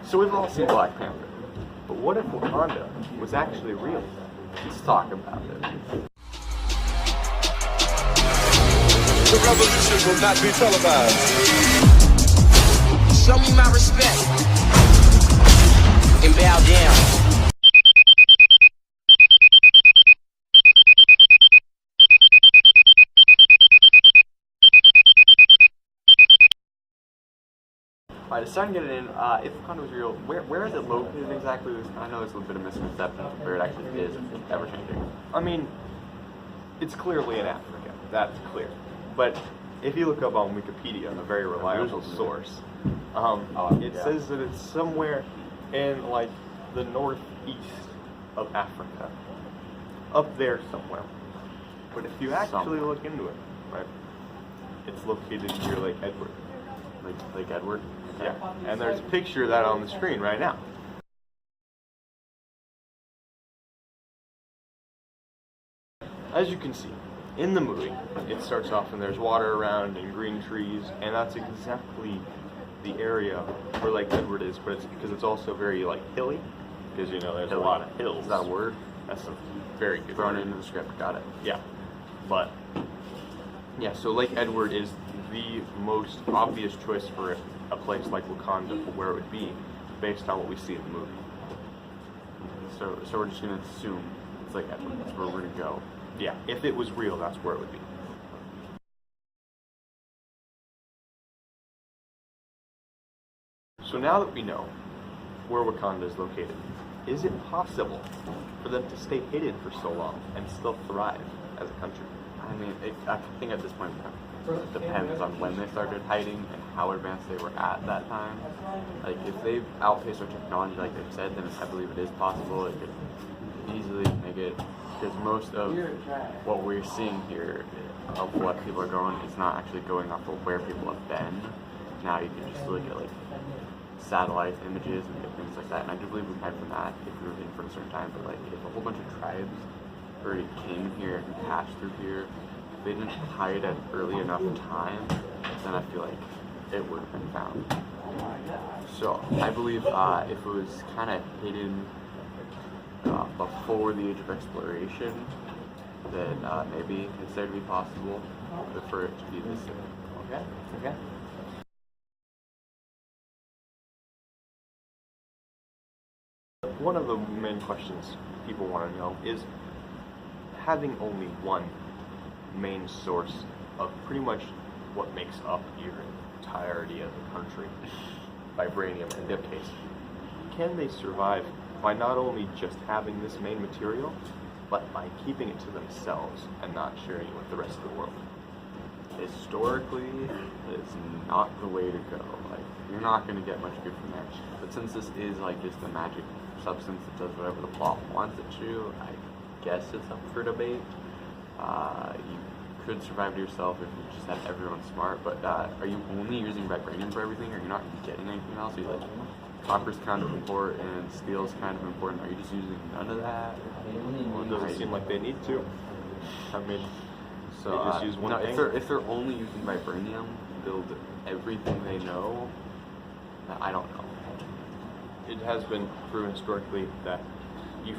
So we've all seen Black Panther, but what if Wakanda was actually real? Let's talk about it. The revolution will not be televised. Show me my respect and bow down. Alright, to start getting in, if Wakanda was real, where is it located exactly? I know there's a little bit of misconception of where it actually is, if it's ever changing. I mean, it's clearly in Africa, that's clear. But if you look up on Wikipedia, a very reliable source, it says that it's somewhere in, like, the northeast of Africa. Up there somewhere. But if you actually look into it, right, it's located near Lake Edward. Lake Edward? Yeah, and there's a picture of that on the screen right now. As you can see, in the movie, it starts off and there's water around and green trees, and that's exactly the area where Lake Edward is, but it's because it's also very, like, hilly, because, you know, there's a lot of hills. Is that a word? That's a very good Thrown word. into the script, got it. Yeah, but, yeah, so Lake Edward is the most obvious choice for a place like Wakanda for where it would be, based on what we see in the movie. So we're just gonna assume it's Lake Edward, that's where we're gonna go. Yeah, if it was real, that's where it would be. So now that we know where Wakanda is located, is it possible for them to stay hidden for so long and still thrive as a country? I mean, I think at this point it depends on when they started hiding and how advanced they were at that time. Like, if they've outpaced our technology like they've said, then I believe it is possible. It could easily make it, because most of what we're seeing here of what people are going is not actually going off of where people have been. Now you can just look at, like, satellite images and get things like that, and I do believe we hide from that if we were in for a certain time, but, like, if a whole bunch of tribes already came here and passed through here, if they didn't hide at early enough time, then I feel like it would have been found. So I believe if it was kind of hidden before the age of exploration, then maybe it's there to be possible for it to be this. Okay. One of the main questions people want to know is having only one main source of pretty much what makes up your entirety as a country, vibranium in their case. Can they survive by not only just having this main material, but by keeping it to themselves and not sharing it with the rest of the world? Historically, it's not the way to go. Like, you're not going to get much good from that. But since this is like just a magic substance that does whatever the plot wants it to, I guess it's up for debate. You could survive to yourself if you just had everyone smart, but are you only using vibranium for everything? Are you not getting anything else? Are you like, copper's kind of important, steel's kind of important. Are you just using none of that? Well, it doesn't seem like they need to. I mean, so they just use one no, thing. if they're only using vibranium to build everything they know, I don't know. It has been proven historically that you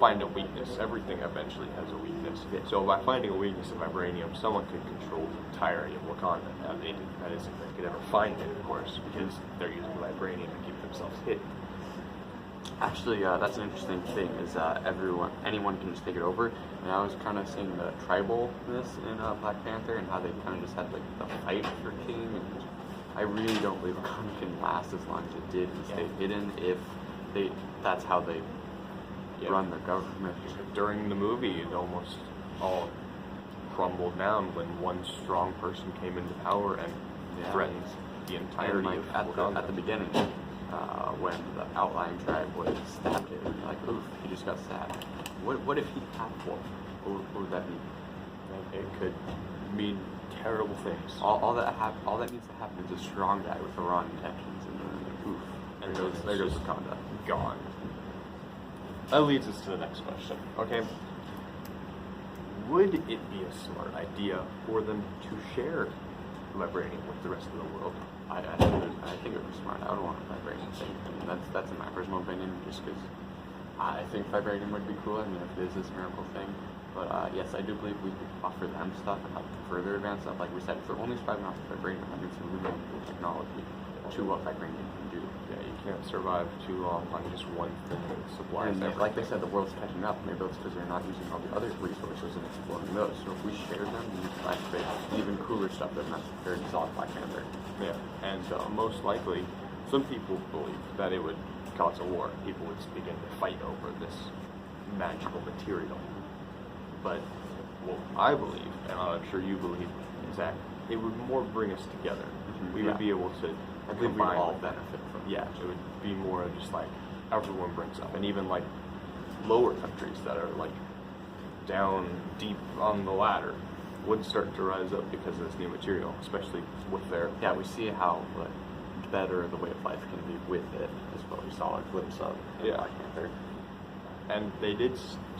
find a weakness. Everything eventually has a weakness. So by finding a weakness in vibranium, someone could control the entirety of Wakanda. That isn't if they could ever find it, of course, because they're using vibranium to keep themselves hidden. Actually, that's an interesting thing, is anyone can just take it over. And I was kind of seeing the tribalness in Black Panther and how they kind of just had, like, the fight for king. And I really don't believe Wakanda can last as long as it did and stay hidden if that's how they run their government. During the movie, it almost all crumbled down when one strong person came into power and threatened the entirety and, like, of Wakanda. at the beginning, when the outlying tribe was stabbed, and you're like, oof, he just got stabbed. What if he had one? What would that mean? It could mean terrible things. All that needs to happen is a strong guy with the wrong intentions, and then, like, oof, and there goes Wakanda. Gone. That leads us to the next question. Okay. Would it be a smart idea for them to share vibranium with the rest of the world? I think it was smart. I would want a vibranium thing. I mean, that's in my personal opinion, just because I think vibranium would be cool. I mean, if it is this miracle thing. But yes, I do believe we could offer them stuff and help further advance stuff. Like we said, if they're only surviving off of vibranium, that means some really cool technology to what vibranium can do. Yeah, you can't survive too long on just one thing that supplies And everything. like they said, the world's catching up. Maybe that's because they're not using all the other resources and exploring those. So if we share them, we can find even cooler stuff than that very exotic Black Panther. Yeah, and most likely, some people believe that it would cause a war. People would begin to fight over this magical material. But what I believe, and I'm sure you believe, is that it would more bring us together. We would be able to I believe we combine. all benefit from it. Yeah, it would be more of just like everyone brings up, and even like lower countries that are like down deep on the ladder would start to rise up because of this new material, especially with their Yeah, we see how better the way of life can be with it, is what we saw a glimpse of in Black Panther. And they did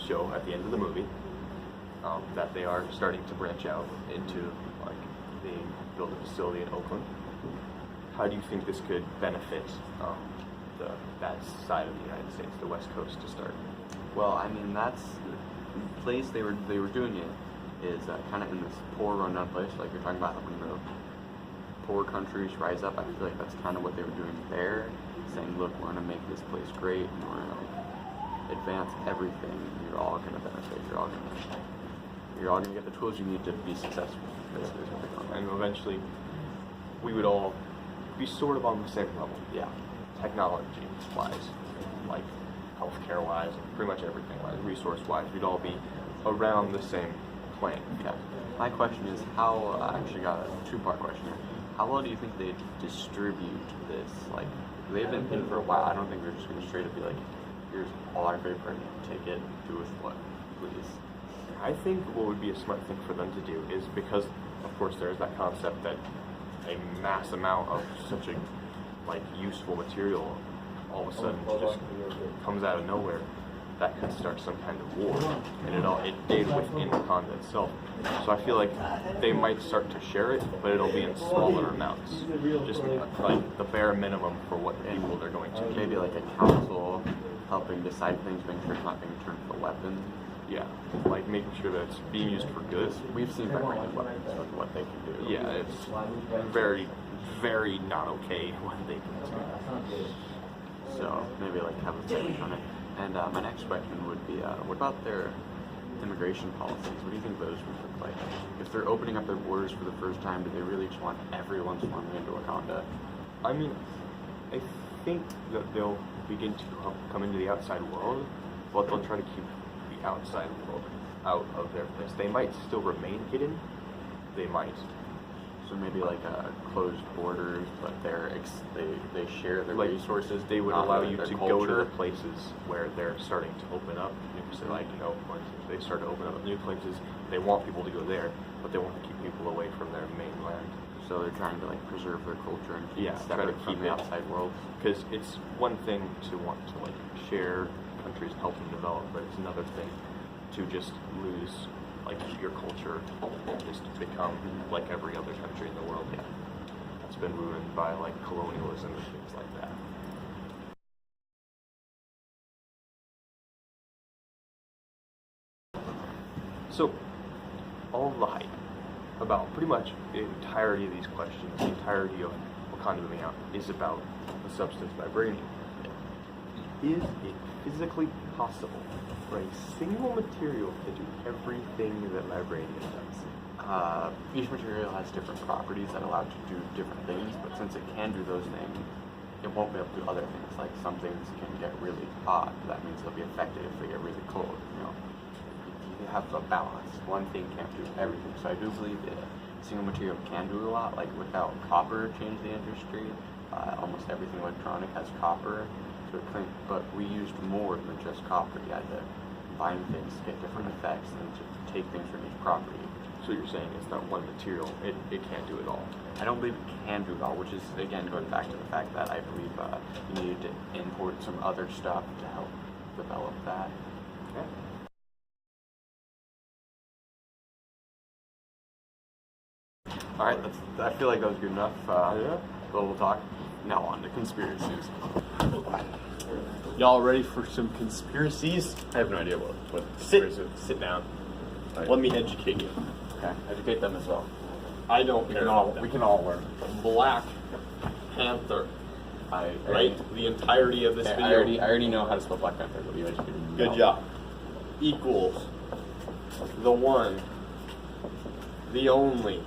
show at the end of the movie that they are starting to branch out into like the build a facility in Oakland. How do you think this could benefit that side of the United States, the West Coast, to start? Well, I mean, that's the place they were doing it is kind of in this poor, rundown place, like you're talking about when the poor countries rise up. I feel like that's kind of what they were doing there, saying, look, we're going to make this place great, and we're going to advance everything. You're all going to benefit. You're all going to get the tools you need to be successful. Basically, is what they're going And eventually, we would all be sort of on the same level. Yeah. Technology-wise, like healthcare-wise, and pretty much everything-wise, resource-wise, we'd all be around the same plane. Okay. My question is, how? I actually got a two-part question here. How well do you think they distribute this? Like, they've been in for a while. I don't think they're just going to straight up be like, here's all our paper, take it, do with what, please. I think what would be a smart thing for them to do is because, of course, there's that concept that a mass amount of such a useful material all of a sudden just comes out of nowhere. That could start some kind of war, and it did within Wakanda itself. So I feel like they might start to share it, but it'll be in smaller amounts, just like the bare minimum for what people they're going to. Maybe like a council helping decide things, making sure it's not being turned for weapons. Yeah, like making sure that it's being used for good. We've seen vibranium weapons with what they can do. Yeah, it's very, very not okay what they can do. So maybe like have a study on it. And my next question would be, what about their immigration policies? What do you think those would look like? If they're opening up their borders for the first time, do they really just want everyone swarming into Wakanda? I mean, I think that they'll begin to come into the outside world, but they'll try to keep the outside world out of their place. They might still remain hidden. They might. So maybe like closed borders, but they share their resources. They would allow you to culture. go to the places where they're starting to open up. So like, for instance, they start to open up new places. They want people to go there, but they want to keep people away from their mainland. So they're trying to preserve their culture and keep it try to separate from the outside world. Because it's one thing to want to share countries and help them develop, but it's another thing to just lose your culture and just become like every other country in the world. Yeah, that's been ruined by colonialism and things like that. So, all of the hype about pretty much the entirety of these questions, the entirety of Wakanda moving out, is about the substance vibranium. Is it physically possible for a single material to do everything that vibranium does? Each material has different properties that allow it to do different things, but since it can do those things, it won't be able to do other things. Like some things can get really hot, that means they'll be affected if they get really cold. You have a balance. One thing can't do everything. So I do believe that a single material can do a lot. Like without copper changed the industry, almost everything electronic has copper. So but we used more than just copper. You had to combine things to get different effects and to take things from each property. So you're saying it's not one material, it can't do it all? I don't believe it can do it all, which is, again, going back to the fact that I believe you needed to import some other stuff to help develop that. Okay. All right, I feel like that was good enough. Yeah. Little talk. Now on to conspiracies. Y'all ready for some conspiracies? I have no idea what Sit down. Right. Let me educate you. Okay, educate them as well. I don't care about We them. can all learn. Black Panther, I right? The entirety of this Okay, video. I already know how to spell Black Panther. But you educated me. Good job. Equals the one, the only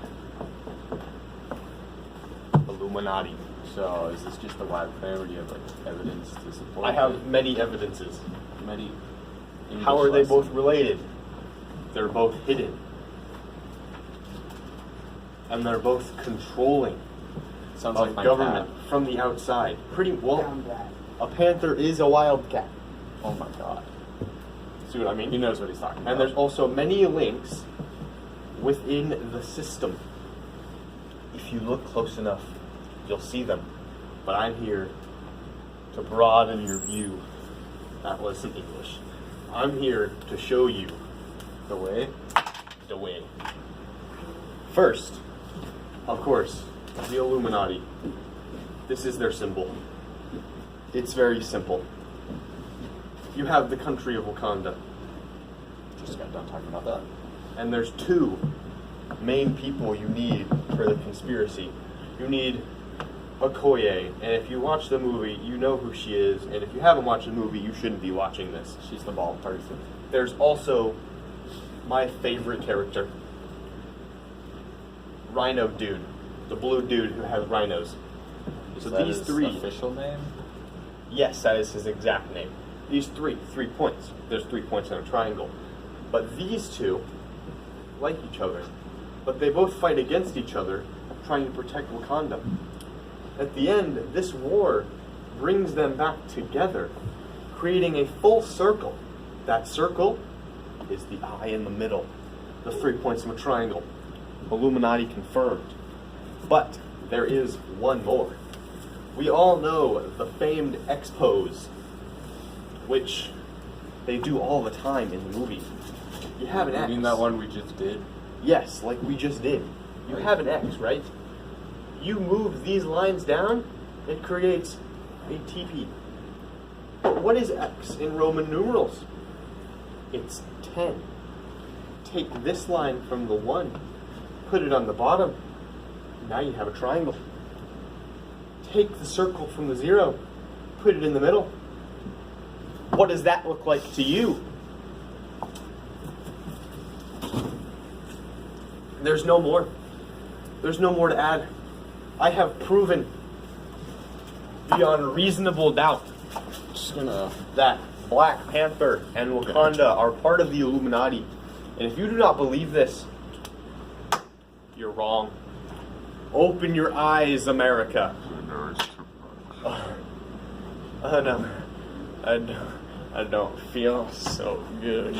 Illuminati. So is this just a wild claim, or do you have like evidence to support? I have it? many evidences. many. English How are they lessons. both related? They're both hidden. And they're both controlling Sounds of like my government cat. from the outside. Pretty well. A panther is a wildcat. Oh my god. See what I mean? He knows what he's talking about. And there's also many links within the system. If you look close enough, you'll see them. But I'm here to broaden your view. That wasn't English. I'm here to show you the way. the way. First, of course, the Illuminati. This is their symbol. It's very simple. You have the country of Wakanda, Just got done talking about that. and there's two main people you need for the conspiracy. You need Okoye, and if you watch the movie, you know who she is, and if you haven't watched the movie, you shouldn't be watching this. She's the bald person. There's also my favorite character, Rhino Dude, the blue dude who has rhinos. Is So that these his three, official name? yes, that is his exact name. These three points. There's 3 points in a triangle. But these two like each other. But they both fight against each other, trying to protect Wakanda. At the end, this war brings them back together, creating a full circle. That circle is the eye in the middle, the 3 points of a triangle. Illuminati confirmed. But there is one more. We all know the famed Exposed, which they do all the time in the movie. You have an You X. mean that one we just did? Yes, like we just did. You have an X, right? You move these lines down, it creates a TP. But what is X in Roman numerals? It's 10. Take this line from the 1, put it on the bottom, now you have a triangle. Take the circle from the 0, put it in the middle. What does that look like to you? There's no more. There's no more to add. I have proven beyond reasonable doubt Just gonna. that Black Panther and Wakanda are part of the Illuminati. And if you do not believe this, you're wrong. Open your eyes, America. No, I don't feel so good.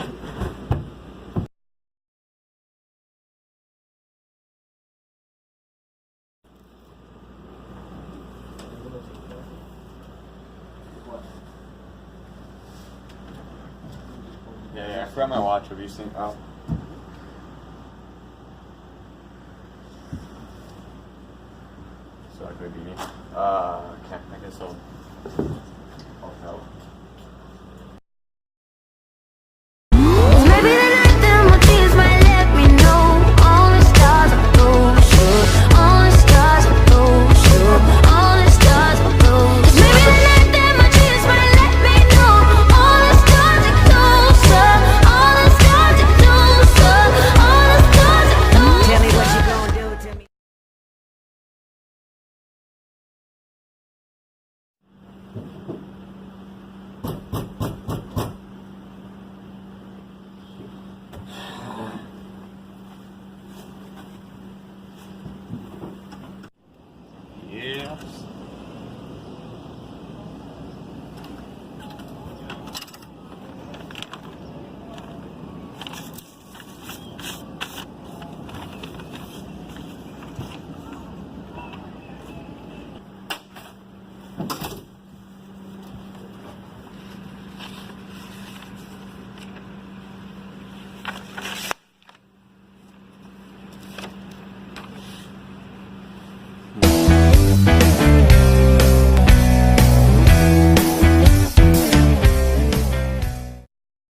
Yeah, I forgot my watch. Have you seen? Oh. So I could be me. Okay, I guess I'll help.